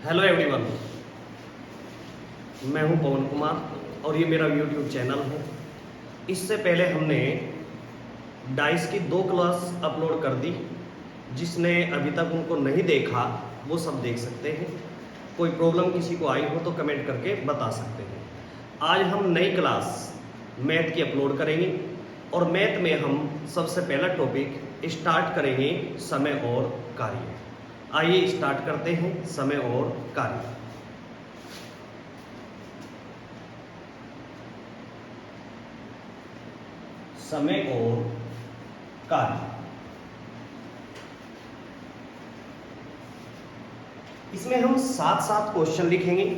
Hello everyone, मैं हूं पवन कुमार और ये मेरा यूट्यूब चैनल है। इससे पहले हमने डाइस की 2 क्लास अपलोड कर दी। जिसने अभी तक उनको नहीं देखा वो सब देख सकते हैं। कोई प्रॉब्लम किसी को आई हो तो कमेंट करके बता सकते हैं। आज हम नई क्लास मैथ की अपलोड करेंगे और मैथ में हम सबसे पहला टॉपिक स्टार्ट करेंगे समय और कार्य। आइए स्टार्ट करते हैं समय और कार्य। समय और कार्य, इसमें हम 7 क्वेश्चन लिखेंगे,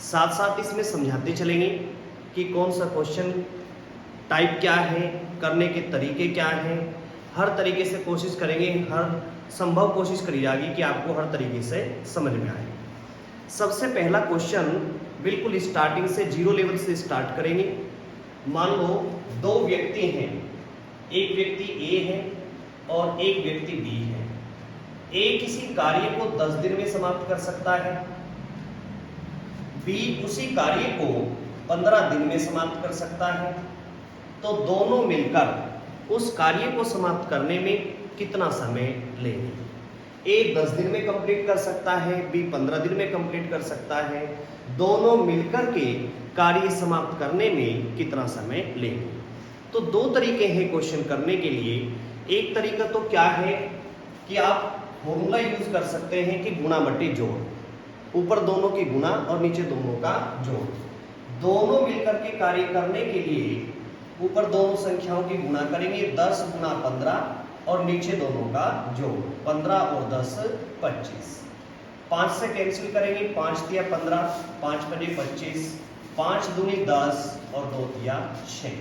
साथ इसमें समझाते चलेंगे कि कौन सा क्वेश्चन टाइप क्या है, करने के तरीके क्या हैं। हर तरीके से कोशिश करेंगे, हर संभव कोशिश करी जाएगी कि आपको हर तरीके से समझ में आए। सबसे पहला क्वेश्चन बिल्कुल स्टार्टिंग से 0 लेवल से स्टार्ट करेंगे। मान लो 2 व्यक्ति हैं, एक व्यक्ति ए है और एक व्यक्ति बी है। ए किसी कार्य को 10 दिन में समाप्त कर सकता है, बी उसी कार्य को 15 दिन में समाप्त कर सकता है। तो दोनों मिलकर उस कार्य को समाप्त करने में कितना समय लेंगे? ए 10 दिन में कंप्लीट कर सकता है, बी 15 दिन में कंप्लीट कर सकता है। दोनों मिलकर के कार्य समाप्त करने में कितना समय लेंगे? तो 2 तरीके हैं क्वेश्चन करने के लिए। एक तरीका तो क्या है कि आप फॉर्मूला यूज कर सकते हैं कि गुणा बटे जोड़, ऊपर दोनों की गुणा और नीचे दोनों का जोड़। दोनों मिलकर के कार्य करने के लिए ऊपर दोनों संख्याओं की गुणा करेंगे, 10 गुणा 15 और नीचे दोनों का जोड़, 15 और 10 25। 5 से कैंसिल करेंगे, 5 दिया 15, 5 बजे 25, 5 दूनी 10 और 2 दिया 6।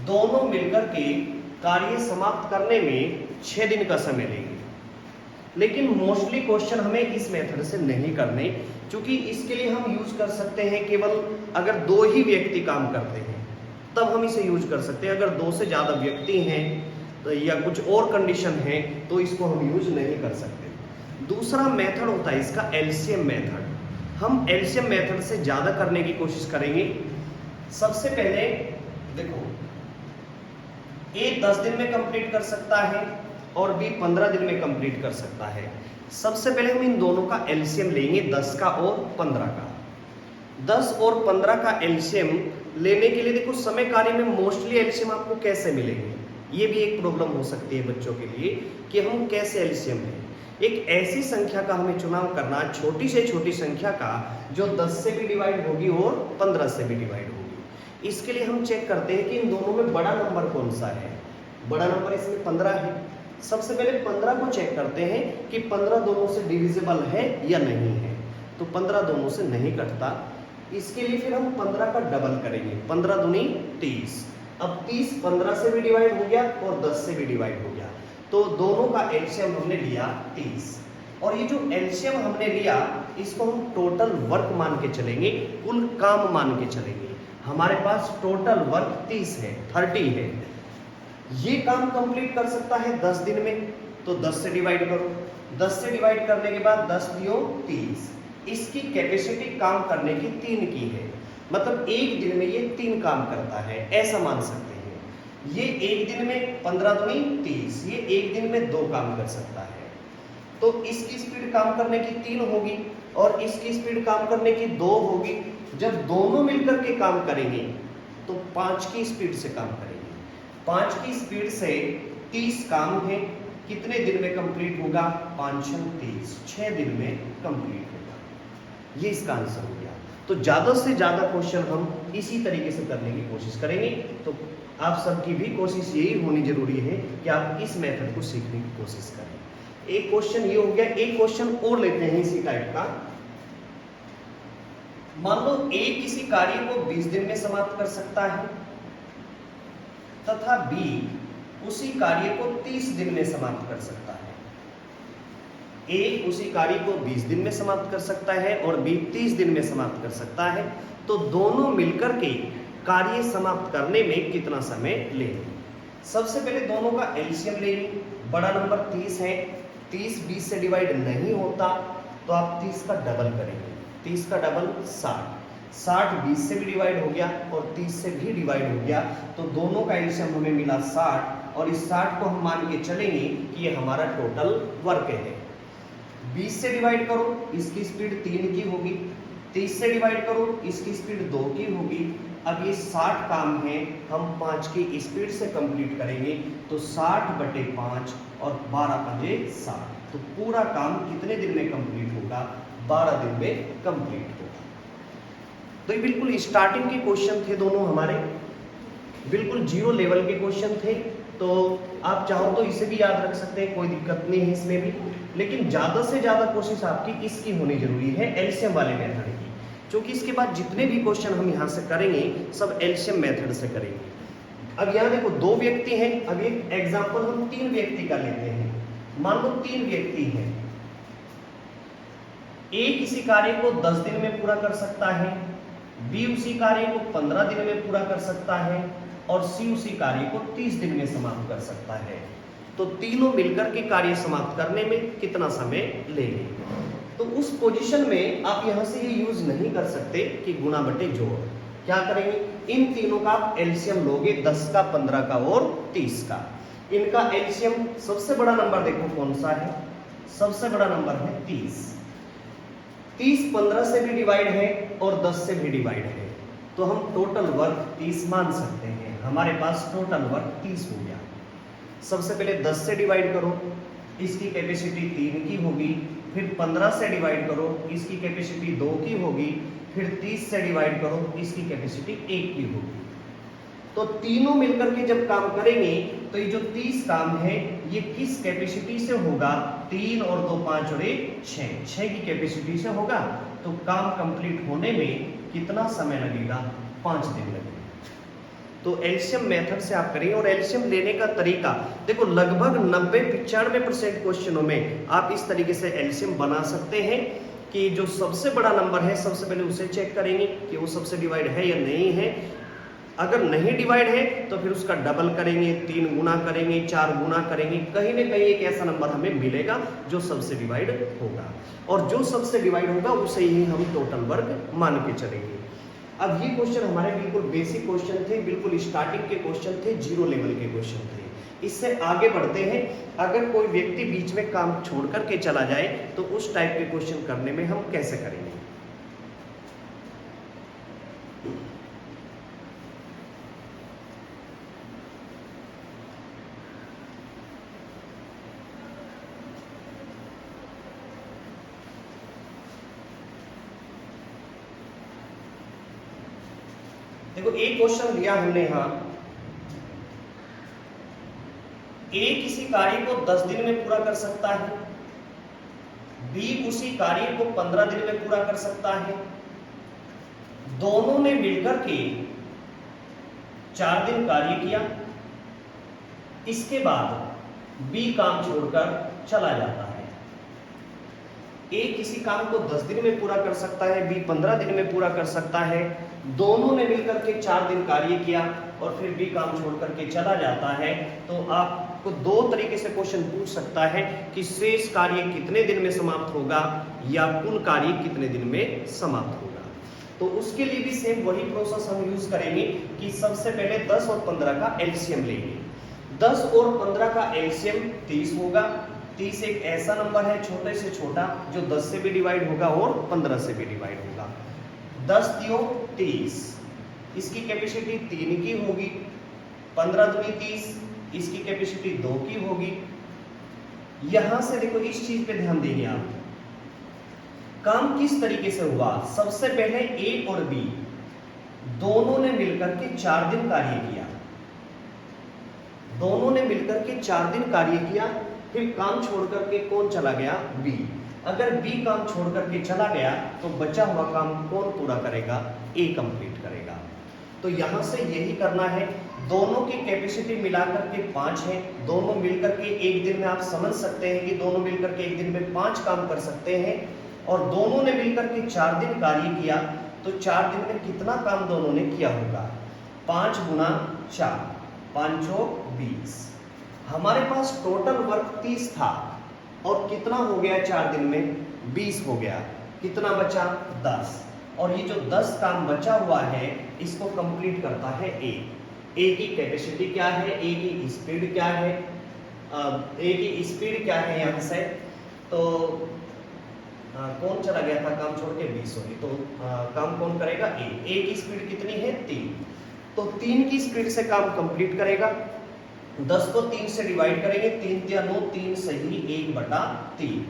दोनों मिलकर के कार्य समाप्त करने में 6 दिन का समय लेंगे। लेकिन मोस्टली क्वेश्चन हमें इस मेथड से नहीं करने, क्योंकि इसके लिए हम यूज कर सकते हैं केवल अगर 2 ही व्यक्ति काम करते हैं तब हम इसे यूज कर सकते हैं। अगर 2 से ज्यादा व्यक्ति हैं तो या कुछ और कंडीशन है तो इसको हम यूज नहीं कर सकते। दूसरा मेथड होता है इसका एलसीएम मेथड। हम एलसीएम मेथड से ज्यादा करने की कोशिश करेंगे। सबसे पहले देखो, ए 10 दिन में कंप्लीट कर सकता है और बी 15 दिन में कंप्लीट कर सकता है। सबसे पहले हम इन दोनों का एलसीएम लेंगे, 10 का और 15 का। 10 और 15 का एलसीएम लेने के लिए देखो, समय कार्य में मोस्टली एलसीएम आपको कैसे मिलेंगे, ये भी एक प्रॉब्लम हो सकती है बच्चों के लिए कि हम कैसे एलसीएम लें। एक ऐसी संख्या का हमें चुनाव करना, छोटी से छोटी संख्या का, जो 10 से भी डिवाइड होगी और 15 से भी डिवाइड होगी। इसके लिए हम चेक करते हैं कि इन दोनों में बड़ा नंबर कौन सा है। बड़ा नंबर इसमें 15 है। सबसे पहले 15 को चेक करते हैं कि 15 दोनों से डिविजिबल है या नहीं है। तो 15 दोनों से नहीं कटता। इसके लिए फिर हम 15 का डबल करेंगे, 15 दूनी 30। अब 30 15 से भी डिवाइड हो गया और 10 से भी डिवाइड हो गया, तो दोनों का एलसीएम हमने लिया 30। और ये जो एलसीएम हमने लिया इसको हम टोटल वर्क मान के चलेंगे, कुल काम मान के चलेंगे। हमारे पास टोटल वर्क 30 है, 30 है। ये काम कंप्लीट कर सकता है 10 दिन में, तो 10 से डिवाइड करो। 10 से डिवाइड करने के बाद 10 दियो 30। इसकी कैपेसिटी काम करने की 3 की है, मतलब एक दिन में ये 3 काम करता है, ऐसा मान सकते हैं। ये एक दिन में 15 दूनी 30, ये एक दिन में 2 काम कर सकता है। तो इसकी स्पीड काम करने की 3 होगी और इसकी स्पीड काम करने की 2 होगी। जब दोनों मिलकर के काम करेंगे तो 5 की स्पीड से काम करेंगे। 5 की स्पीड से 30 काम है, कितने दिन में कंप्लीट होगा? 5 × 30, 6 दिन में कंप्लीट होगा। ये इसका आंसर हो गया। तो ज्यादा से ज्यादा क्वेश्चन हम इसी तरीके से करने की कोशिश करेंगे। तो आप सबकी भी कोशिश यही होनी जरूरी है कि आप इस मेथड को सीखने की कोशिश करें। एक क्वेश्चन ये हो गया। एक क्वेश्चन और लेते हैं इसी टाइप का। मान लो ए किसी कार्य को 20 दिन में समाप्त कर सकता है तथा बी उसी कार्य को 30 दिन में समाप्त कर सकता है। ए उसी कार्य को 20 दिन में समाप्त कर सकता है और बी 30 दिन में समाप्त कर सकता है। तो दोनों मिलकर के कार्य समाप्त करने में कितना समय लेंगे? सबसे पहले दोनों का एलसीएम लेंगे। बड़ा नंबर 30 है, 30 20 से डिवाइड नहीं होता, तो आप 30 का डबल करेंगे, 30 का डबल 60, 60 20 से भी डिवाइड हो गया और 30 से भी डिवाइड हो गया, तो दोनों का एलसीएम हमें मिला 60, और इस 60 को हम मान के चलेंगे कि ये हमारा टोटल वर्क है। 20 से डिवाइड करो, इसकी स्पीड 3 की होगी, 30 से डिवाइड करो, इसकी स्पीड 2 की होगी। अब ये 60 काम है हम 5 की स्पीड से कंप्लीट करेंगे, तो 60/5 और 12 पंजे 60, तो पूरा काम कितने दिन में कंप्लीट होगा? 12 दिन में कंप्लीट होगा। तो ये बिल्कुल स्टार्टिंग के क्वेश्चन थे दोनों हमारे, बिल्कुल जीरो लेवल के क्वेश्चन थे। तो आप चाहो तो इसे भी याद रख सकते हैं, कोई दिक्कत नहीं है इसमें भी, लेकिन ज़्यादा से ज़्यादा कोशिश आपकी इसकी होनी जरूरी है, एलसीएम वाले मेथड की, क्योंकि इसके बाद जितने भी क्वेश्चन हम यहाँ से करेंगे सब एलसीएम मेथड से करेंगे। अब यहाँ देखो 2 व्यक्ति हैं, अब एक एग्जाम्पल हम 3 व्यक्ति का लेते हैं। मान लो 3 व्यक्ति हैं, ए किसी कार्य को 10 दिन में पूरा कर सकता है, बी उसी कार्य को 15 दिन में पूरा कर सकता है, और सी उसी कार्य को 30 दिन में समाप्त कर सकता है। तो तीनों मिलकर के कार्य समाप्त करने में कितना समय लेंगे? तो उस पोजीशन में आप यहां से ये यूज नहीं कर सकते कि गुणा बटे जोड़। क्या करेंगे? इन तीनों का आप एलसीएम लोगे, 10 का, 15 का और 30 का। इनका एलसीएम सबसे बड़ा नंबर देखो कौन सा है? सबसे बड़ा नंबर है 30। 30 15 से भी डिवाइड है और 10 से भी डिवाइड है, तो हम टोटल वर्क 30 मान सकते हैं। हमारे पास टोटल वर्क 30 हो गया। सबसे पहले 10 से डिवाइड करो, इसकी कैपेसिटी 3 की होगी, फिर 15 से डिवाइड करो, इसकी कैपेसिटी 2 की होगी, फिर 30 से डिवाइड करो, इसकी कैपेसिटी 1 की होगी। तो तीनों मिलकर के जब काम करेंगे तो ये जो 30 काम है ये किस कैपेसिटी से होगा? 3 और 2 5 और 1 6 की कैपेसिटी से होगा। तो काम कंप्लीट होने में कितना समय लगेगा? 5 दिन लगेगा। तो एलसीएम मेथड से आप करेंगे, और एलसीएम लेने का तरीका देखो, लगभग 90-95% क्वेश्चनों में आप इस तरीके से एलसीएम बना सकते हैं कि जो सबसे बड़ा नंबर है सबसे पहले उसे चेक करेंगे कि वो सबसे डिवाइड है या नहीं है। अगर नहीं डिवाइड है तो फिर उसका डबल करेंगे, 3 गुना करेंगे, 4 गुना करेंगे, कहीं ना कहीं एक ऐसा नंबर हमें मिलेगा जो सबसे डिवाइड होगा, और जो सबसे डिवाइड होगा उसे ही हम टोटल वर्क मान के चलेंगे। अब ये क्वेश्चन हमारे बिल्कुल बेसिक क्वेश्चन थे, बिल्कुल स्टार्टिंग के क्वेश्चन थे, जीरो लेवल के क्वेश्चन थे। इससे आगे बढ़ते हैं। अगर कोई व्यक्ति बीच में काम छोड़ करके चला जाए तो उस टाइप के क्वेश्चन करने में हम कैसे करेंगे? देखो एक क्वेश्चन दिया हमने यहां, ए किसी कार्य को 10 दिन में पूरा कर सकता है, बी उसी कार्य को 15 दिन में पूरा कर सकता है। दोनों ने मिलकर के 4 दिन कार्य किया, इसके बाद बी काम छोड़कर चला जाता है। ए किसी काम को 10 दिन में पूरा कर सकता है, बी 15 दिन में पूरा कर सकता है। दोनों ने मिलकर के 4 दिन कार्य किया और फिर बी काम छोड़ करके चला जाता है। तो आपको 2 तरीके से क्वेश्चन पूछ सकता है कि शेष कार्य कितने दिन में समाप्त होगा या कुल कार्य कितने दिन में समाप्त होगा। तो उसके लिए भी सेम वही प्रोसेस हम यूज करेंगे कि सबसे पहले 10 और 15 का एलसीएम लेंगे। 10 और 15 का एलसीएम 30 होगा। 30 एक ऐसा नंबर है छोटे से छोटा जो 10 से भी डिवाइड होगा और 15 से भी डिवाइड होगा। 10 दियो 30, इसकी कैपेसिटी 3 की होगी। 15 दूनी 30, इसकी कैपेसिटी 2 की होगी। यहां से देखो इस चीज पे ध्यान देंगे आप, काम किस तरीके से हुआ। सबसे पहले ए और बी दोनों ने मिलकर के 4 दिन कार्य किया। दोनों ने मिलकर के 4 दिन कार्य किया, फिर काम छोड़ करके कौन चला गया? बी। अगर बी काम छोड़ करके चला गया तो बचा हुआ काम कौन पूरा करेगा? ए कंप्लीट करेगा। तो यहां से यही करना है। दोनों की कैपेसिटी मिलाकर के 5 है। दोनों मिलकर के एक दिन में आप समझ सकते हैं कि दोनों मिलकर के एक दिन में 5 काम कर सकते हैं, और दोनों ने मिलकर के 4 दिन कार्य किया। तो 4 दिन में कितना काम दोनों ने किया होगा? 5 गुना 4, 5 20। हमारे पास टोटल वर्क 30 था, और कितना हो गया 4 दिन में 20 हो गया, कितना बचा 10। और ये जो 10 काम बचा हुआ है इसको कंप्लीट करता है ए की कैपेसिटी क्या है, ए की स्पीड क्या है, ए की स्पीड क्या है यहाँ से, तो कौन चला गया था काम छोड़ के 20 होगी, तो काम कौन करेगा ए की स्पीड कितनी है 3, तो 3 की स्पीड से काम कंप्लीट करेगा। 10 को 3 से डिवाइड करेंगे, 3 या 9, 3 सही 1/3,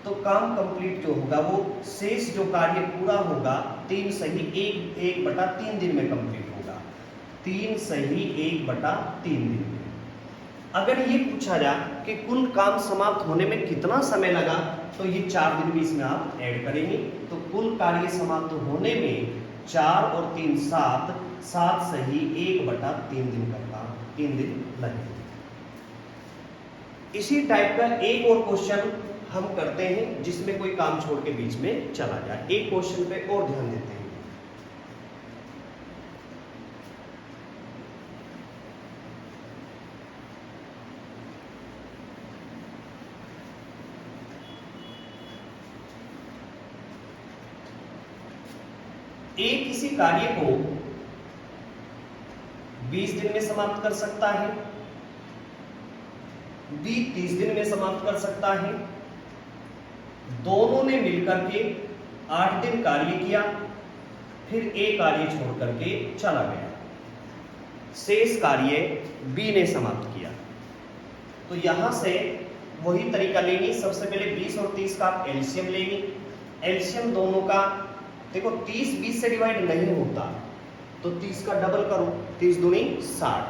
तो काम कंप्लीट जो होगा वो शेष जो कार्य पूरा होगा 3 सही 1/3 दिन में कंप्लीट होगा, 3 सही 1/3 दिन में। अगर ये पूछा जाए कि कुल काम समाप्त होने में कितना समय लगा, तो ये 4 दिन भी इसमें आप ऐड करेंगे, तो कुल कार्य समाप्त होने में 4 और 3 7, 7 सही 1/3 दिन का काम 3 दिन लगेंगे। इसी टाइप का एक और क्वेश्चन हम करते हैं जिसमें कोई काम छोड़ के बीच में चला जाए। एक क्वेश्चन पे और ध्यान देते हैं। ए किसी कार्य को 20 दिन में समाप्त कर सकता है, बी 30 दिन में समाप्त कर सकता है, दोनों ने मिलकर के 8 दिन कार्य किया, फिर ए कार्य छोड़ करके चला गया, शेष कार्य बी ने समाप्त किया। तो यहां से वही तरीका लेंगे, सबसे पहले 20 और 30 का आप एलसीएम लेंगे। एलसीएम दोनों का देखो 30 20 से डिवाइड नहीं होता, तो 30 का डबल करो, 30 दूनी 60,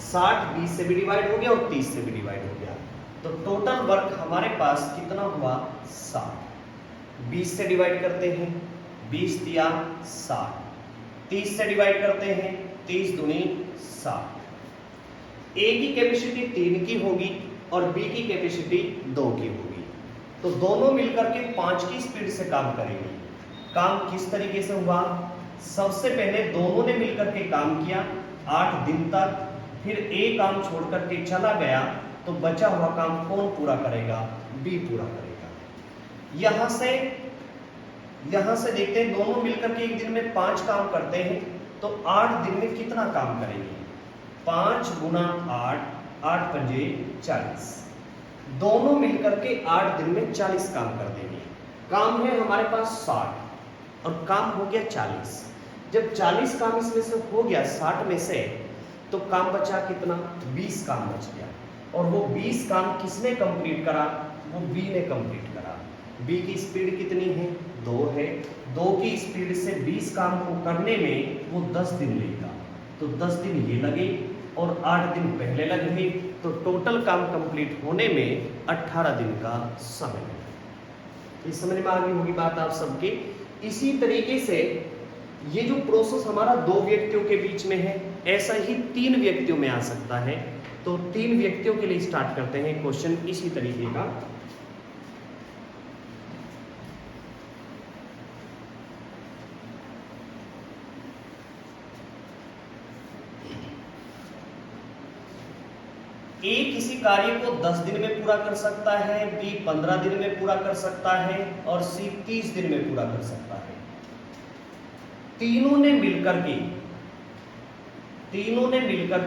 60 20 से भी डिवाइड हो गया और 30 से भी डिवाइड हो गया, तो टोटल वर्क हमारे पास कितना हुआ 60। 20 से डिवाइड करते हैं, 20 दिया 60, 30 से डिवाइड करते हैं, 30 दूनी 60। ए की कैपेसिटी 3 की होगी और बी की कैपेसिटी 2 की होगी, तो दोनों मिलकर के 5 की स्पीड से काम करेंगे। काम किस तरीके से हुआ, सबसे पहले दोनों ने मिलकर के काम किया 8 दिन तक, फिर ए काम छोड़ करके चला गया, तो बचा हुआ काम कौन पूरा करेगा, बी पूरा करेगा। यहां से देखते हैं दोनों मिलकर के एक दिन में 5 काम करते हैं, तो 8 दिन में कितना काम करेंगे, 5 गुना 8, 8 पंजे 40, दोनों मिलकर के 8 दिन में 40 काम कर देंगे। काम है हमारे पास 60 और काम हो गया 40। जब 40 काम इसमें से हो गया 60 में से, तो काम बचा कितना, 20 काम बच गया, और वो 20 काम किसने कंप्लीट करा, वो बी ने कंप्लीट करा। बी की स्पीड कितनी है, 2 है, 2 की स्पीड से 20 काम को करने में वो 10 दिन लेगा, तो 10 दिन ये लगे और 8 दिन पहले लगे, तो टोटल काम कंप्लीट होने में 18 दिन का समय लगा। इस समझ में आ गई होगी बात आप सबके। इसी तरीके से ये जो प्रोसेस हमारा 2 व्यक्तियों के बीच में है, ऐसा ही 3 व्यक्तियों में आ सकता है। तो 3 व्यक्तियों के लिए स्टार्ट करते हैं क्वेश्चन इसी तरीके का। ए किसी कार्य को 10 दिन में पूरा कर सकता है, बी 15 दिन में पूरा कर सकता है और सी 30 दिन में पूरा कर सकता है। तीनों ने मिलकर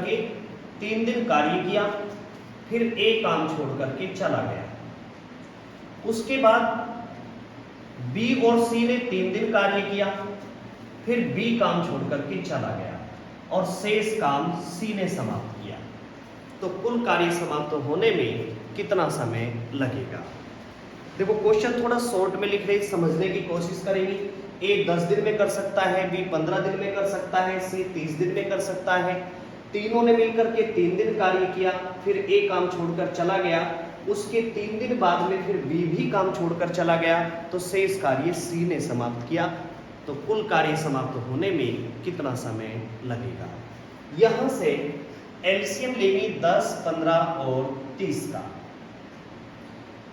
के 3 दिन कार्य किया, फिर ए काम छोड़ करके चला गया। उसके बाद बी और सी ने 3 दिन कार्य किया, फिर बी काम छोड़ करके चला गया और शेष काम सी ने समाप्त किया। तो कुल कार्य समाप्त होने में कितना समय लगेगा। देखो क्वेश्चन थोड़ा शॉर्ट में लिख रहे, समझने की कोशिश करेंगे। ए 10 दिन में कर सकता है, बी 15 दिन में कर सकता है, सी 30 दिन में कर सकता है। तीनों ने मिलकर के 3 दिन कार्य किया, फिर ए काम छोड़कर चला गया, उसके 3 दिन बाद में फिर बी भी काम छोड़कर चला गया, तो शेष कार्य सी ने समाप्त किया। तो कुल कार्य समाप्त होने में कितना समय लगेगा। यहां से एलसीएम लेंगे 10, 15 और 30 का।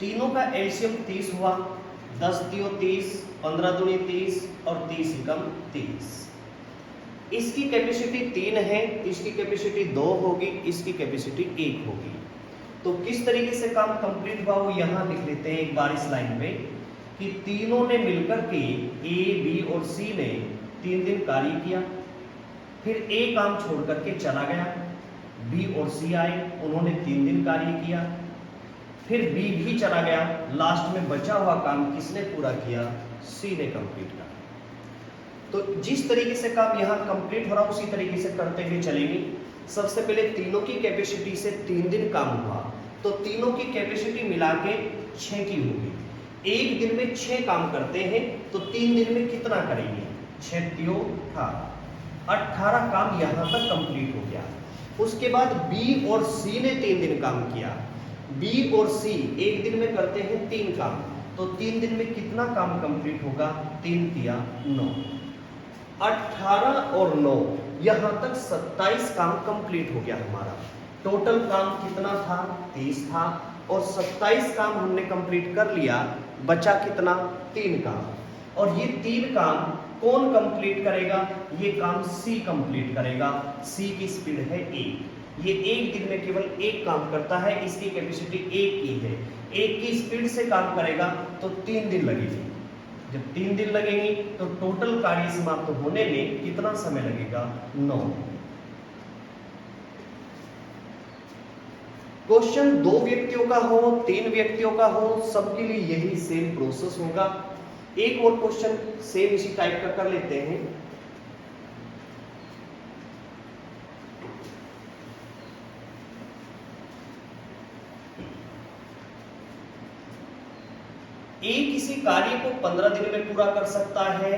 तीनों का एलसीएम 30 हुआ, 10 दियो 30, 15 दूनी 30 और 30 एकम 30। इसकी कैपेसिटी 3 है, इसकी कैपेसिटी 2 होगी, इसकी कैपेसिटी 1 होगी। तो किस तरीके से काम कंप्लीट हुआ वो यहां लिख लेते हैं एक बार इस लाइन पे कि तीनों ने मिलकर के ए बी और सी ने 3 दिन कार्य किया, फिर ए काम छोड़ करके चला गया, बी और सी आए, उन्होंने 3 दिन कार्य किया, फिर बी भी चला गया, लास्ट में बचा हुआ काम किसने पूरा किया? सी ने कंप्लीट किया। तो जिस तरीके से काम यहाँ कंप्लीट हो रहा उसी तरीके से करते हुए चलेंगे। सबसे पहले तीनों की कैपेसिटी से 3 दिन काम हुआ, तो तीनों की कैपेसिटी मिला के 6 की होगी। एक दिन में 6 काम करते हैं तो 3 दिन में कितना करेंगे? 6 त्यों 18 काम यहाँ तक कंप्लीट हो गया। उसके बाद बी और सी ने 3 दिन काम किया। बी और सी एक दिन में करते हैं 3 काम, तो 3 दिन में कितना काम कंप्लीट होगा? 3 तिया 9, 18 और 9 यहां तक 27 काम कंप्लीट हो गया हमारा। टोटल काम कितना था? 30 था, और 27 काम हमने कंप्लीट कर लिया, बचा कितना? 3 काम। और ये 3 काम कौन कंप्लीट करेगा? ये काम सी कंप्लीट करेगा। सी की स्पीड है 1, ये एक दिन में केवल 1 काम करता है, इसकी कैपेसिटी 1 की है। 1 की स्पीड से काम करेगा तो 3 दिन लगेंगे। जब 3 दिन लगेंगे तो टोटल कार्य समाप्त होने में कितना समय लगेगा? 9। क्वेश्चन 2 व्यक्तियों का हो, 3 व्यक्तियों का हो, सबके लिए यही सेम प्रोसेस होगा। एक और क्वेश्चन सेम इसी टाइप का कर लेते हैं। ए किसी कार्य को 15 दिन में पूरा कर सकता है,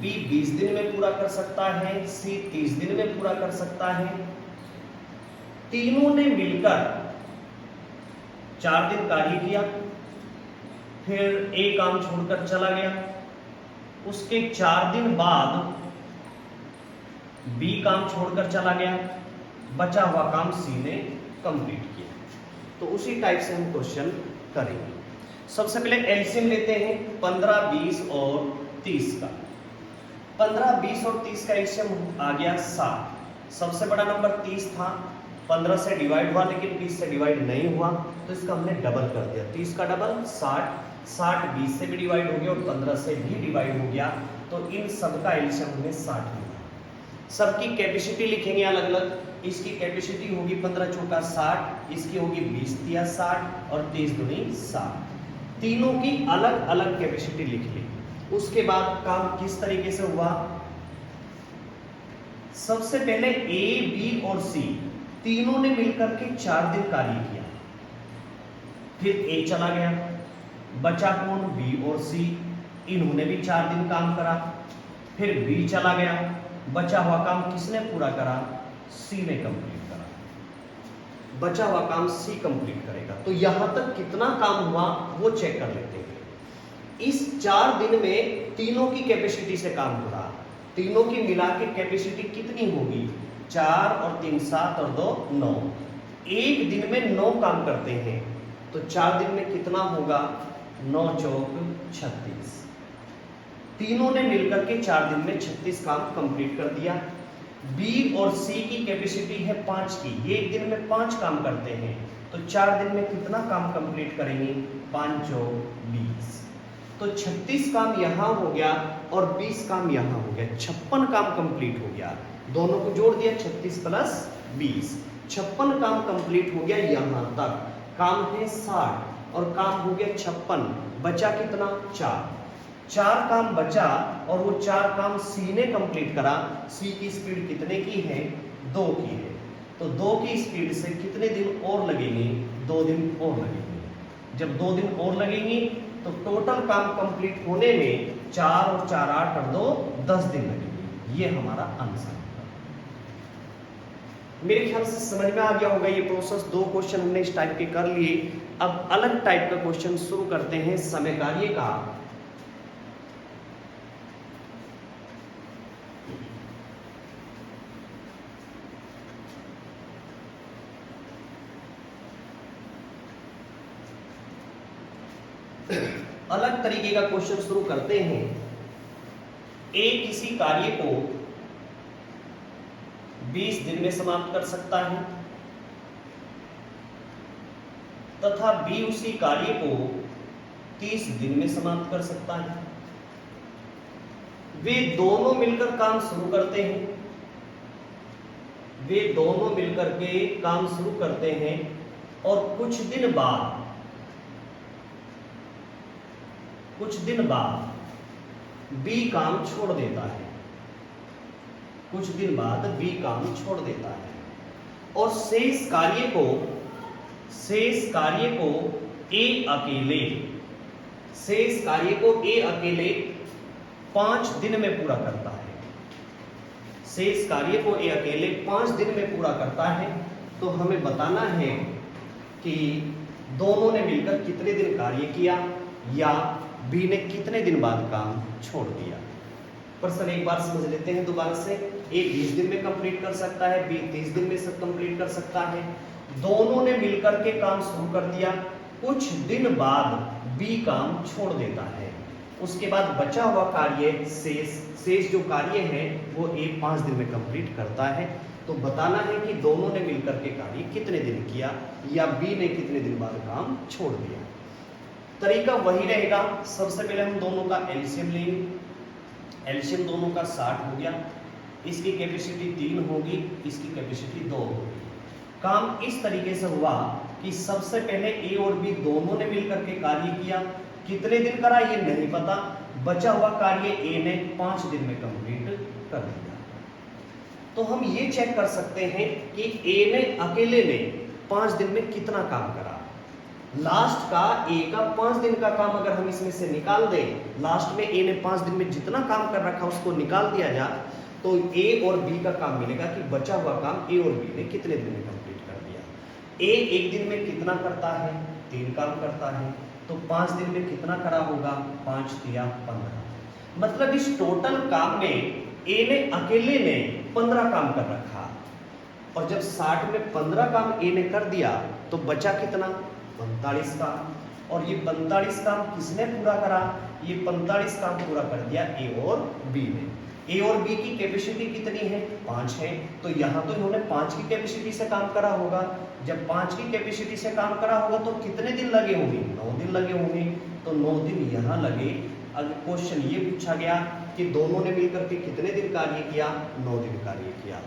बी 20 दिन में पूरा कर सकता है, सी 30 दिन में पूरा कर सकता है। तीनों ने मिलकर 4 दिन कार्य किया, फिर ए काम छोड़कर चला गया, उसके 4 दिन बाद बी काम छोड़कर चला गया, बचा हुआ काम सी ने कंप्लीट किया। तो उसी टाइप से हम क्वेश्चन करेंगे। सबसे पहले एलसीएम लेते हैं 15, 20 और 30 का। 15, 20 और 30 का एलसीएम आ गया 60। सबसे बड़ा नंबर 30 था, 15 से डिवाइड हुआ लेकिन 20 से डिवाइड नहीं हुआ, तो इसका हमने डबल कर दिया। 30 का डबल 60, 60 20 से भी डिवाइड हो गया और 15 से भी डिवाइड हो गया, तो इन सब का एलसीएम हमें 60 मिला। सबकी कैपेसिटी लिखेंगे अलग अलग। इसकी कैपेसिटी होगी 15 चौका 60, इसकी होगी 20 तिया 60 और 30 दूनी 60। तीनों की अलग अलग कैपेसिटी लिख ली। उसके बाद काम किस तरीके से हुआ? सबसे पहले ए, बी और सी तीनों ने मिलकर के 4 दिन कार्य किया, फिर ए चला गया, बचा कौन? बी और सी, इन्होंने भी 4 दिन काम करा, फिर बी चला गया, बचा हुआ काम किसने पूरा करा? सी ने कंप्लीट करा। बचा हुआ काम सी कंप्लीट करेगा। तो यहां तक कितना काम हुआ वो चेक कर लेते हैं। इस 4 दिन में तीनों की कैपेसिटी से काम हो रहा, तीनों की मिला के कैपेसिटी कितनी होगी? 4 और 3 7 और 2 9। एक दिन में 9 काम करते हैं, तो 4 दिन में कितना होगा? 9 चौक 36। तीनों ने मिलकर के 4 दिन में 36 काम कंप्लीट कर दिया। बी और सी की कैपेसिटी है 5 की, ये एक दिन में 5 काम करते हैं, तो 4 दिन में कितना काम कंप्लीट करेंगे? 5 और 20, तो 36 काम यहाँ हो गया और 20 काम यहाँ हो गया, 56 काम कंप्लीट हो गया। दोनों को जोड़ दिया, 36 प्लस 20, 56 काम कंप्लीट हो गया। यहाँ तक काम है 60 और काम हो गया 56, बचा कितना? 4 काम बचा और वो 4 काम सी ने कंप्लीट करा। सी की स्पीड कितने की है? 2 की है, तो 2 की स्पीड से कितने दिन और लगेंगे? 2 दिन और लगेंगे। जब 2 दिन और लगेंगे तो टोटल काम कंप्लीट होने में 4 और 4 8 और 2 10 दिन लगेंगे। ये हमारा आंसर। मेरे ख्याल से समझ में आ गया होगा ये प्रोसेस। 2 क्वेश्चन हमने इस टाइप के कर लिए। अब अलग टाइप का क्वेश्चन शुरू करते हैं समय कार्य का। अलग तरीके का क्वेश्चन शुरू करते हैं। ए किसी कार्य को 20 दिन में समाप्त कर सकता है, तथा बी उसी कार्य को 30 दिन में समाप्त कर सकता है। वे दोनों मिलकर काम शुरू करते हैं। वे दोनों मिलकर के काम शुरू करते हैं और कुछ दिन बाद बी काम छोड़ देता है। कुछ दिन बाद बी काम छोड़ देता है और शेष कार्य को ए अकेले 5 दिन में पूरा करता है। शेष कार्य को ए अकेले 5 दिन में पूरा करता है। तो हमें बताना है कि दोनों ने मिलकर कितने दिन कार्य किया या बी ने कितने दिन बाद काम छोड़ दिया। प्रश्न एक बार समझ लेते हैं दोबारा से। ए 20 दिन में कंप्लीट कर सकता है, बी 30 दिन में सब कंप्लीट कर सकता है। दोनों ने मिलकर के काम शुरू कर दिया, कुछ दिन बाद बी काम छोड़ देता है। उसके बाद बचा हुआ कार्य शेष जो कार्य है वो ए 5 दिन में कंप्लीट करता है। तो बताना है कि दोनों ने मिलकर के कार्य कितने दिन किया या बी ने कितने दिन बाद काम छोड़ दिया। तरीका वही रहेगा। सबसे पहले हम दोनों का एलसीएम लेंगे। एलसीएम दोनों का 60 हो गया। इसकी कैपेसिटी 3 होगी, इसकी कैपेसिटी 2 होगी। काम इस तरीके से हुआ कि सबसे पहले ए और बी दोनों ने मिलकर के कार्य किया। कितने दिन करा ये नहीं पता। बचा हुआ कार्य ए ने 5 दिन में कंप्लीट कर दिया। तो हम ये चेक कर सकते हैं कि ए ने अकेले ने 5 दिन में कितना काम करा। लास्ट का ए का 5 दिन का काम अगर हम इसमें से निकाल दें, लास्ट में ए ने 5 दिन में जितना काम कर रखा उसको निकाल दिया जाए तो ए और बी का काम मिलेगा कि बचा हुआ काम ए और बी ने कितने दिन में कंप्लीट कर दिया। ए एक दिन में कितना करता है, 3 काम करता है। तो 5 दिन में कितना करा होगा, 5 या 15। मतलब इस टोटल काम में ए ने अकेले ने 15 काम कर रखा और जब 60 में 15 काम ए ने कर दिया तो बचा कितना, 45 काम। और ये 45 काम किसने पूरा करा, ये 45 काम पूरा कर दिया ए और बी ने। ए और बी की कैपेसिटी कितनी है, 5 है। तो यहाँ तो इन्होंने 5 की कैपेसिटी से काम करा होगा। जब 5 की कैपेसिटी से काम करा होगा तो कितने दिन लगे होंगे, 9 दिन लगे होंगे। तो 9 दिन यहाँ लगे। अगर क्वेश्चन ये पूछा गया कि दोनों ने मिलकर के कितने दिन कार्य किया, 9 दिन कार्य किया।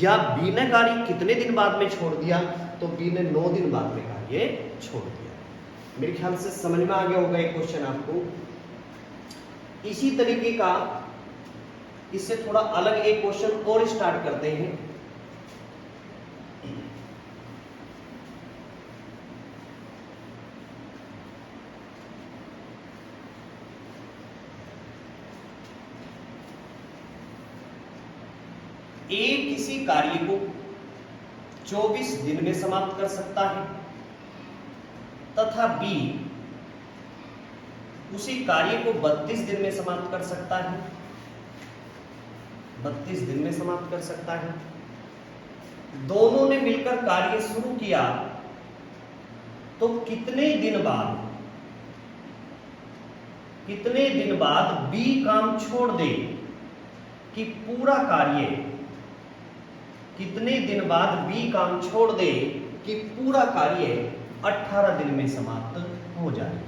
या बी ने कार्य कितने दिन बाद में छोड़ दिया, तो बी ने 9 दिन बाद में कार्य छोड़ दिया। मेरे ख्याल से समझ में आ गया होगा ये क्वेश्चन आपको। इसी तरीके का इससे थोड़ा अलग एक क्वेश्चन और स्टार्ट करते हैं। ए किसी कार्य को 24 दिन में समाप्त कर सकता है तथा बी उसी कार्य को 32 दिन में समाप्त कर सकता है। 32 दिन में समाप्त कर सकता है। दोनों ने मिलकर कार्य शुरू किया तो कितने दिन बाद बी काम छोड़ दे कि पूरा कार्य, कितने दिन बाद बी काम छोड़ दे कि पूरा कार्य 18 दिन में समाप्त हो जाए।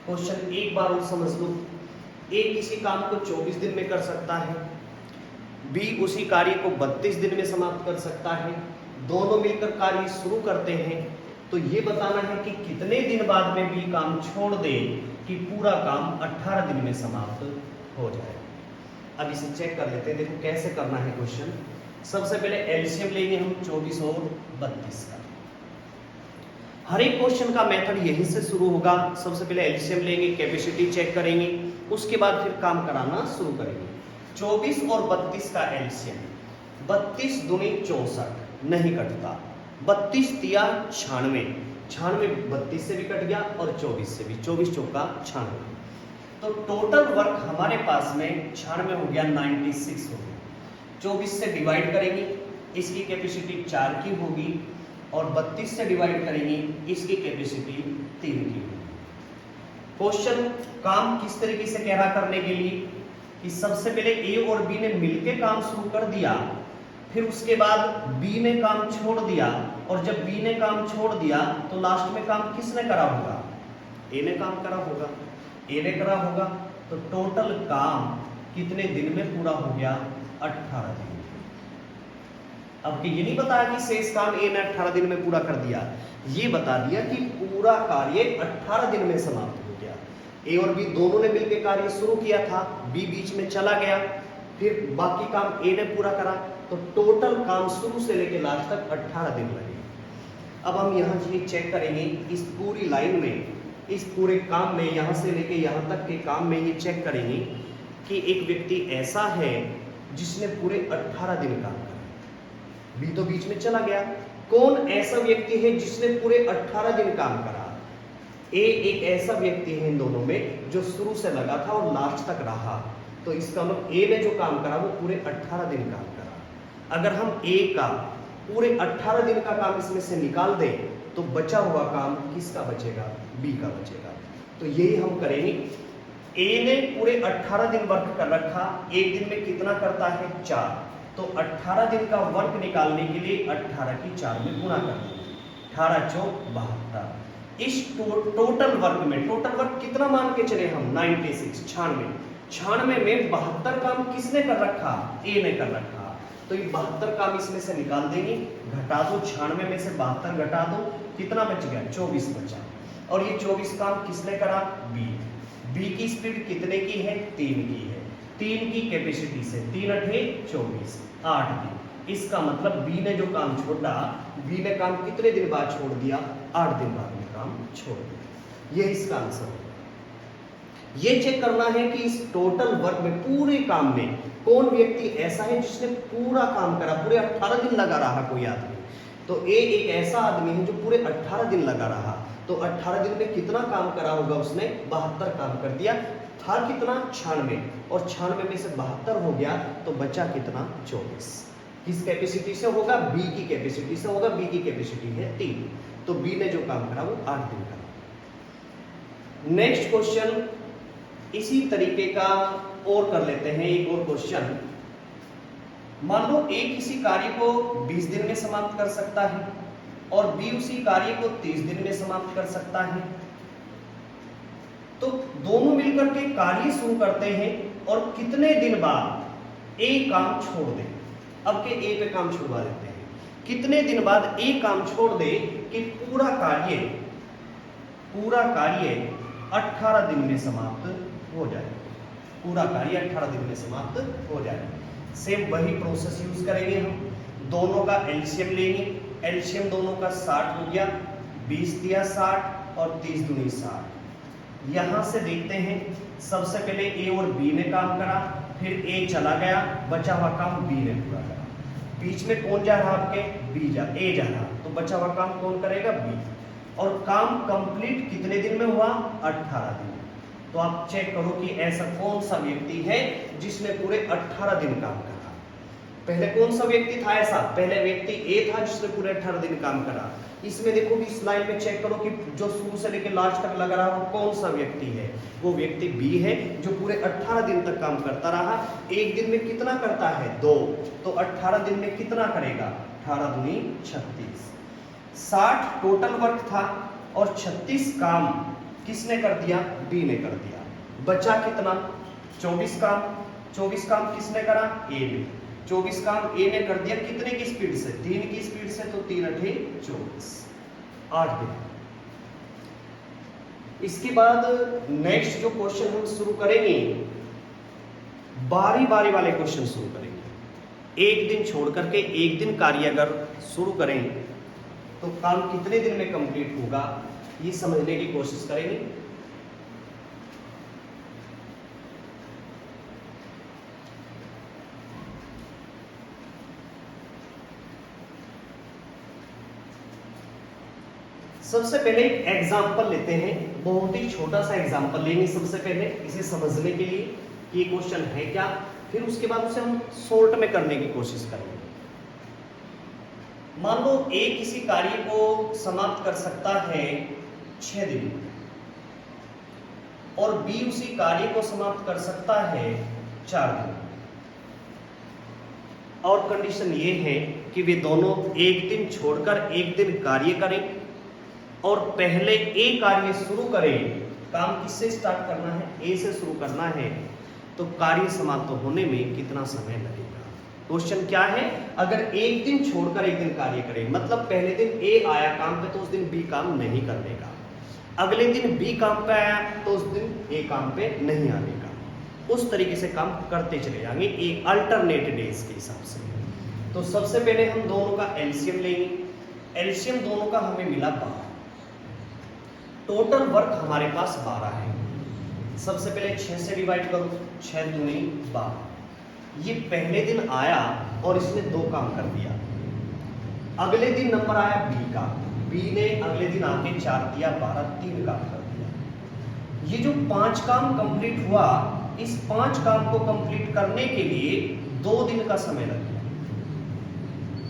क्वेश्चन एक बार और समझ लो। ए किसी काम को 24 दिन में कर सकता है, बी उसी कार्य को 32 दिन में समाप्त कर सकता है। दोनों मिलकर कार्य शुरू करते हैं तो ये बताना है कि कितने दिन बाद में बी काम छोड़ दे कि पूरा काम 18 दिन में समाप्त हो जाए। अब इसे चेक कर लेते हैं। देखो कैसे करना है क्वेश्चन। सबसे पहले एलसीएम लेंगे हम 24 और 32 का। हर एक क्वेश्चन का मेथड यहीं से शुरू होगा। सबसे पहले एलसीएम लेंगे, कैपेसिटी चेक करेंगे, उसके बाद फिर काम कराना शुरू करेंगे। 24 और 32 का एलसीएम, 32 दूनी 64, नहीं कटता। 32 तिया 96, 96 32 से भी कट गया और 24 से भी, 24 चौका 96। तो टोटल वर्क हमारे पास में 96 हो गया, 96 हो गया। 24 से डिवाइड करेंगे, इसकी कैपेसिटी 4 की होगी और 32 से डिवाइड करेंगे, इसकी कैपेसिटी 3 की होगी। क्वेश्चन काम किस तरीके से कह रहा करने के लिए कि सबसे पहले ए और बी ने मिलकर काम शुरू कर दिया, फिर उसके बाद बी ने काम छोड़ दिया और जब बी ने काम छोड़ दिया तो लास्ट में काम किसने करा होगा? ए ने काम करा होगा। ए ने करा होगा तो टोटल काम कितने दिन में पूरा हो गया? 18 दिन। अब ये नहीं बताया कि शेष काम ए ने 18 दिन में पूरा कर दिया, ये बता दिया कि पूरा कार्य 18 दिन में समाप्त हो गया। ए और बी दोनों ने मिलकर कार्य शुरू किया था, बी बीच में चला गया, फिर बाकी काम ए ने पूरा करा, तो टोटल काम शुरू से लेकर लास्ट तक 18 दिन लगे। अब हम यहाँ ये चेक करेंगे इस पूरी लाइन में, इस पूरे काम में, यहाँ से लेके यहाँ तक के काम में ये चेक करेंगे कि एक व्यक्ति ऐसा है जिसने पूरे 18 दिन काम करा, बी तो बीच में चला गया। कौन ऐसा व्यक्ति है जिसने पूरे 18 दिन काम करा? ए एक ऐसा व्यक्ति है इन दोनों में जो शुरू से लगा था और लास्ट तक रहा, तो इसका मतलब ए ने जो काम करा वो पूरे 18 दिन काम करा। अगर हम ए का पूरे 18 दिन का काम इसमें से निकाल दें तो बचा हुआ काम किसका बचेगा? बी का बचेगा। तो यही हम करेंगे। ए ने पूरे 18 दिन वर्क कर रखा, एक दिन में कितना करता है? 4। तो 18 दिन का वर्क निकालने के लिए 18 की 4 में गुणा कर देंगे, 18 चौक 72। इस टोटल वर्क में, टोटल वर्क कितना मान के चले हम? 96, 96 में 72 काम किसने कर रखा? ए ने कर रखा। तो ये 72 काम इसमें से निकाल देंगे, घटा दो, 96 में से 72 घटा दो, कितना बच गया? 24 बचा। और ये 24 काम किसने करा? बी। बी की स्पीड कितने की है? 3 की है। 3 की कैपेसिटी से 3 8 24, 8 दिन। इसका मतलब बी ने जो काम छोड़ा, बी ने काम कितने दिन बाद छोड़ दिया? 8 दिन बाद में काम छोड़ दिया। ये इसका आंसर होगा। ये चेक करना है कि इस टोटल वर्क में, पूरे काम में कौन व्यक्ति ऐसा है जिसने पूरा काम करा, पूरे 18 दिन लगा रहा कोई आदमी। तो ए एक ऐसा आदमी है जो पूरे 18 दिन लगा रहा। तो 18 दिन में कितना काम करा होगा उसने? 72 काम कर दिया। था कितना? 96, और 96 में से 72 हो गया तो बचा कितना? 24। किस कैपेसिटी से होगा? बी की कैपेसिटी से होगा। बी की कैपेसिटी है 3, तो बी ने जो काम करा वो 8 दिन करा। नेक्स्ट क्वेश्चन इसी तरीके का और कर लेते हैं, एक और क्वेश्चन। मान लो ए किसी कार्य को 20 दिन में समाप्त कर सकता है और बी उसी कार्य को 30 दिन में समाप्त कर सकता है। तो दोनों मिलकर के कार्य शुरू करते हैं और कितने दिन बाद ए काम छोड़ दे। अब के ए पे काम छुड़वा देते हैं। कितने दिन बाद ए काम छोड़ दे कि पूरा कार्य 18 दिन में समाप्त हो जाए। पूरा कार्य 18 दिन में समाप्त हो जाए। सेम वही प्रोसेस यूज करेंगे हम। दोनों का एलसीएम लेंगे। एलसीएम दोनों का 60 हो गया, 20 दिया 60 और 30 दूनी 60। यहां से देखते हैं, सबसे पहले ए और बी ने काम करा, फिर ए चला गया, बचा हुआ काम बी ने पूरा करा। बीच में कौन जा रहा आपके? ए जा रहा, तो बचा हुआ काम कौन करेगा? बी। और काम कंप्लीट कितने दिन में हुआ? 18 दिन। तो आप चेक करो कि ऐसा कौन सा व्यक्ति है जिसने पूरे 18 दिन काम करा। पहले कौन सा व्यक्ति था ऐसा? पहले व्यक्ति ए था जिसने पूरे 18 दिन काम करा। इसमें देखो कि इस लाइन में चेक करो कि जो शुरू से लेकर लास्ट तक लगा रहा वो कौन सा व्यक्ति है? वो व्यक्ति बी है जो पूरे 18 दिन तक काम करता रहा। एक दिन में कितना करता है? 2। तो 18 दिन में कितना करेगा? 18 दूनी 36। 60 टोटल वर्क था और 36 काम किसने कर दिया? बी ने कर दिया। बचा कितना? 24 काम। 24 काम किसने करा? ए ने। 24 काम ए ने कर दिया कितने की स्पीड से? 3 की स्पीड से। तो 3 8 24, 8 दिन। इसके बाद नेक्स्ट जो क्वेश्चन हम शुरू करेंगे, बारी बारी वाले क्वेश्चन शुरू करेंगे। एक दिन छोड़ करके एक दिन कार्य अगर शुरू करें तो काम कितने दिन में कंप्लीट होगा, ये समझने की कोशिश करेंगे। सबसे पहले एग्जाम्पल लेते हैं, बहुत ही छोटा सा एग्जाम्पल लेंगे सबसे पहले इसे समझने के लिए कि ये क्वेश्चन है क्या, फिर उसके बाद उसे हम शॉर्ट में करने की कोशिश करेंगे। मान लो ए किसी कार्य को समाप्त कर सकता है 6 दिन और बी उसी कार्य को समाप्त कर सकता है 4 दिन। और कंडीशन ये है कि वे दोनों एक दिन छोड़कर एक दिन कार्य करें और पहले ए कार्य शुरू करें। काम किससे स्टार्ट करना है? ए से शुरू करना है। तो कार्य समाप्त होने में कितना समय लगेगा? क्वेश्चन क्या है? अगर एक दिन छोड़कर एक दिन कार्य करें, मतलब पहले दिन ए आया काम पे तो उस दिन बी काम नहीं करने का, अगले दिन बी काम पे आया तो उस दिन ए काम पे नहीं आने का। उस तरीके से काम करते चले जाएंगे एक अल्टरनेट डेज के हिसाब से। तो सबसे पहले हम दोनों का एलसीएम लेंगे। एलसीएम दोनों का हमें मिला 12। टोटल वर्क हमारे पास 12 है। सबसे पहले 6 से डिवाइड करो, 6 दूनी 12। ये पहले दिन आया और इसने 2 काम कर दिया। अगले दिन नंबर आया बी का, बी ने अगले दिन आके 4 दिया, 12, 3 काम कर दिया। ये जो 5 काम कंप्लीट हुआ, इस 5 काम को कंप्लीट करने के लिए 2 दिन का समय लग गया।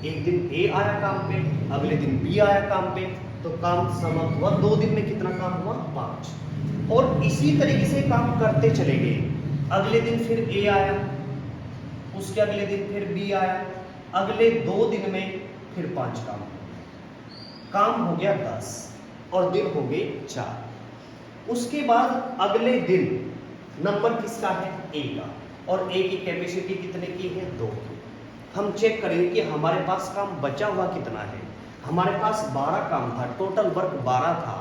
एक दिन ए आया काम पे, अगले दिन बी आया काम पे, तो काम समाप्त हुआ। 2 दिन में कितना काम हुआ? 5। और इसी तरीके से काम करते चले गए। अगले दिन फिर ए आया, उसके अगले दिन फिर बी आया, अगले 2 दिन में फिर 5 काम हो गया 10 और दिन हो गए 4। उसके बाद अगले दिन नंबर किसका है? ए का, और ए की कैपेसिटी कितने की है? 2 की। हम चेक करेंगे कि हमारे पास काम बचा हुआ कितना है। हमारे पास 12 काम था, टोटल वर्क 12 था,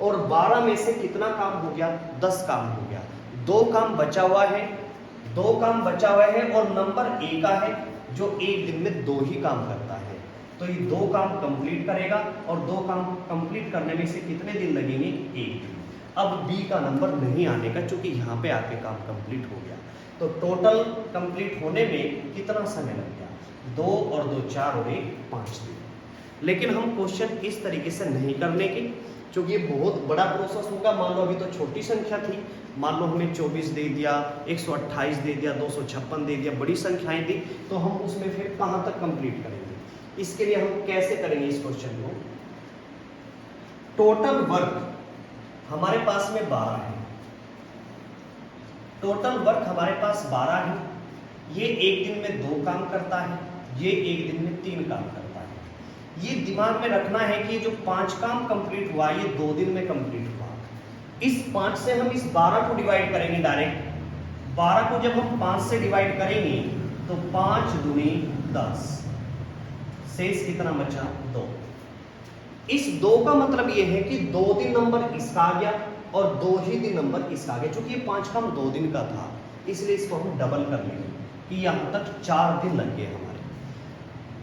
और 12 में से कितना काम हो गया? 10 काम हो गया। 2 काम बचा हुआ है, 2 काम बचा हुआ है, और नंबर ए का है जो एक दिन में 2 ही काम करता है। तो ये 2 काम कंप्लीट करेगा, और 2 काम कंप्लीट करने में से कितने दिन लगेंगे? 1 दिन। अब बी का नंबर नहीं आने का, चूंकि यहाँ पे आके काम कंप्लीट हो गया। तो टोटल कंप्लीट होने में कितना समय लग गया? 2 और 2 4 और 1 5 दिन। लेकिन हम क्वेश्चन इस तरीके से नहीं करने के, क्योंकि ये बहुत बड़ा प्रोसेस होगा। मान लो अभी तो छोटी संख्या थी, मान लो हमें 24 दे दिया, 128 दे दिया, 256 दे दिया, बड़ी संख्याएं दी, तो हम उसमें फिर कहाँ तक कंप्लीट करेंगे? इसके लिए हम कैसे करेंगे इस क्वेश्चन को? टोटल वर्क हमारे पास में 12 है। टोटल वर्क हमारे पास 12 है। ये एक दिन में 2 काम करता है, ये एक दिन में 3 काम करता है। ये दिमाग में रखना है कि जो 5 काम कंप्लीट हुआ, ये 2 दिन में कंप्लीट हुआ। इस 5 से हम इस 12 को डिवाइड करेंगे डायरेक्ट। 12 को जब हम 5 से डिवाइड करेंगे तो 5 दूनी 10, शेष कितना बचा? 2। इस 2 का मतलब ये है कि 2 दिन नंबर इसका आ गया और 2 ही दिन नंबर इसका आ गया। चूंकि ये 5 काम 2 दिन का था, इसलिए इसको हम डबल कर लेंगे कि यहां तक 4 दिन लग गए हमारे।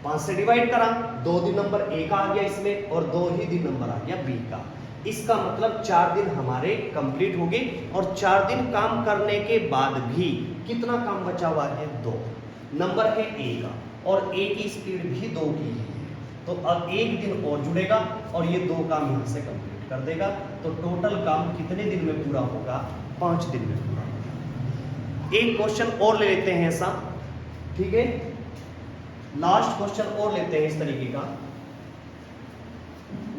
5 से डिवाइड करा, 2 दिन नंबर ए का आ गया इसमें, और 2 ही दिन नंबर आ गया बी का। इसका मतलब 4 दिन हमारे कंप्लीट हो गए, और 4 दिन काम करने के बाद भी कितना काम बचा हुआ है? 2। नंबर है ए का, और ए की स्पीड भी 2 की है। तो अब 1 दिन और जुड़ेगा और ये 2 काम यहाँ से कंप्लीट कर देगा। तो टोटल काम कितने दिन में पूरा होगा? 5 दिन में पूरा होगा। एक क्वेश्चन और ले लेते हैं ऐसा, ठीक है? लास्ट क्वेश्चन और लेते हैं इस तरीके का,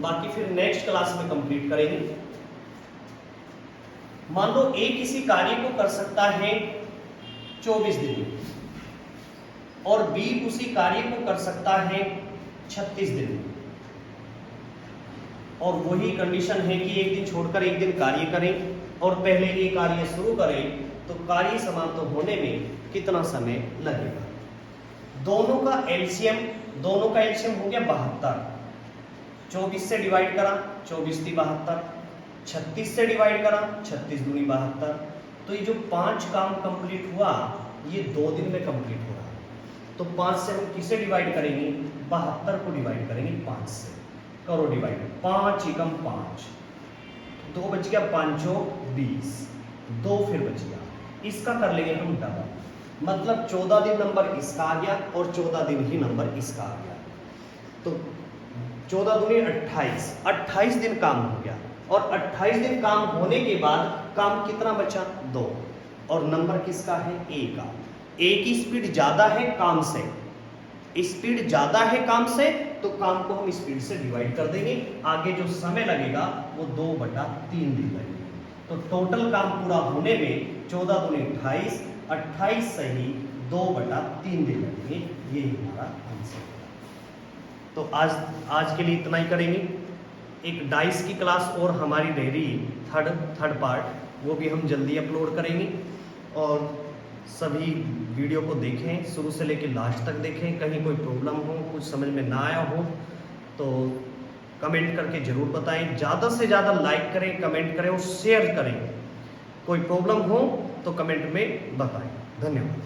बाकी फिर नेक्स्ट क्लास में कंप्लीट करेंगे। मान लो ए किसी कार्य को कर सकता है 24 दिन में, और बी उसी कार्य को कर सकता है 36 दिन में, और वही कंडीशन है कि एक दिन छोड़कर एक दिन कार्य करें और पहले ये कार्य शुरू करें, तो कार्य समाप्त होने में कितना समय लगेगा? दोनों का एलसीएम हो गया 72। 24 से डिवाइड करा, 24 × 72, 36 से डिवाइड करा, 36 × 72। तो ये जो 5 काम कंप्लीट हुआ, ये 2 दिन में कंप्लीट हो रहा। तो 5 से हम किसे डिवाइड करेंगे? 72 को डिवाइड करेंगे 5 से। करो डिवाइड, 5 एकम 5, 2 बच गया, 5 20, 2 फिर बच गया। इसका कर लेंगे हम डबल, मतलब 14 दिन नंबर इसका आ गया और 14 दिन ही नंबर इसका आ गया। तो 14 दूनी 28, 28 दिन काम हो गया, और 28 दिन काम होने के बाद काम कितना बचा? 2, और नंबर किसका है? ए का। ए की स्पीड ज्यादा है काम से, स्पीड ज्यादा है काम से, तो काम को हम स्पीड से डिवाइड कर देंगे। आगे जो समय लगेगा वो 2/3 दिन लगेगा। तो टोटल काम पूरा होने में 14 दूनी 28, 28 से ही 2/3 दे देंगे, ये हमारा आंसर है। तो आज के लिए इतना ही करेंगे। एक डाइस की क्लास और हमारी रह रही थर्ड पार्ट, वो भी हम जल्दी अपलोड करेंगे। और सभी वीडियो को देखें, शुरू से लेकर लास्ट तक देखें। कहीं कोई प्रॉब्लम हो, कुछ समझ में ना आया हो तो कमेंट करके ज़रूर बताएं। ज़्यादा से ज़्यादा लाइक करें, कमेंट करें और शेयर करें। कोई प्रॉब्लम हो तो कमेंट में बताएं। धन्यवाद।